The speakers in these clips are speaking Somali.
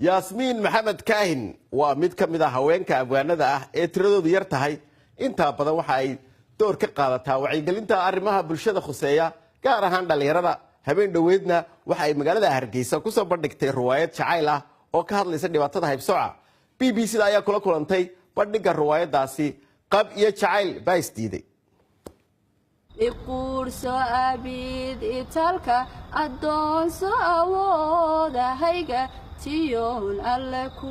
yaasmiin maxamed kaahin waa mid ka mid ah haweenka abwaanada ah ee tiradoodu yar tahay inta badan waxa ay door ka qaadataa wacyigelinta arrimaha bulshada khuseeya gaar ahaan dhalinyarada habeen dhaweedna waxa ay magaalada Hargeysa ku soo bandhigtay riwaayad jacayl ah oo ka hadlaysa dhibaatada haybsooca BBC-da ayaa kula kulantay bandhigga riwaayadaasi qab iyo jacayl baa isdiiday iqurso abid italka adoonso awoodahayga tiyoon alle ku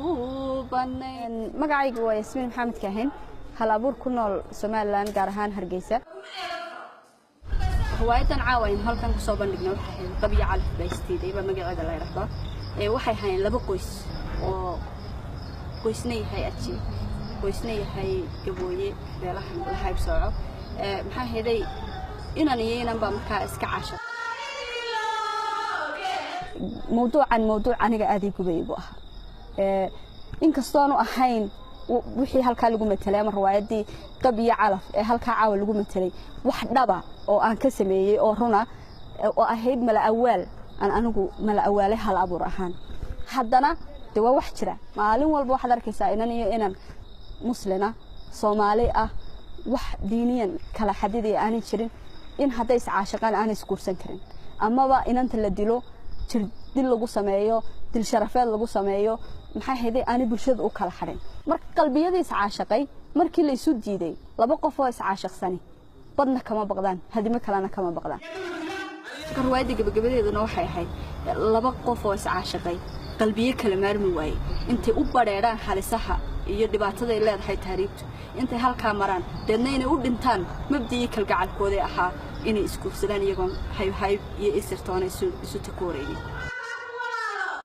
banayn magacaygu waa yaasmiin maxamed kaahin hal abuur ku nool Soomaaliland gaar ahaan Hargeysa riwaayadan caawayn halkan ku soo bandhignay waxa ay qab iyo calaf baa isdiiday ba magaceeda la yiraahdo waxay hayeen laba qoys oo qoysna yahay aji qoysna yahay gabooye beelahan la haybsooco maxaa heeday inaan yeelan ba markaa iska caasho mawduuc aniga aad igu baybo ah inkastoo aanu ahayn wixii halka lagu metelay ama riwaayadii qab iyo calaf ee halka caawa lagu metelay wax dhaba oo aan ka sameeyay oo runa oo ahayd mala awaal aan anigu mala awaale hal abuur ahaan haddana waa wax jira maalin walba waxaad arkaysaa inaan muslina Soomaali ah wax diiniyan kala xadidii aan jirin in haday iscaashaqaan aan iskuursan karin amaba inanta la dilo dil lagu sameeyo dil sharafeed lagu sameeyo maxay heeday aan bulshada u kala xarin marka qalbiyada iscaashaqay markii la isu diiday laba qof oo iscaashaqsani badna kama baqdaan hadima kalena kama baqdaan riwaayadda gabagabadeeduna waxay ahayd laba qof oo iscaashaqay qalbiye kala maarmi waayay intay u bareeraan halisaha iyo dhibaatada ay leedahay taariikhdu intay halka maraan dadna inay u dhintaan mabdii kalgacalkooda ahaa inay isku fursadaan iyagoon hayb iyo isirtoona isu takoorayeen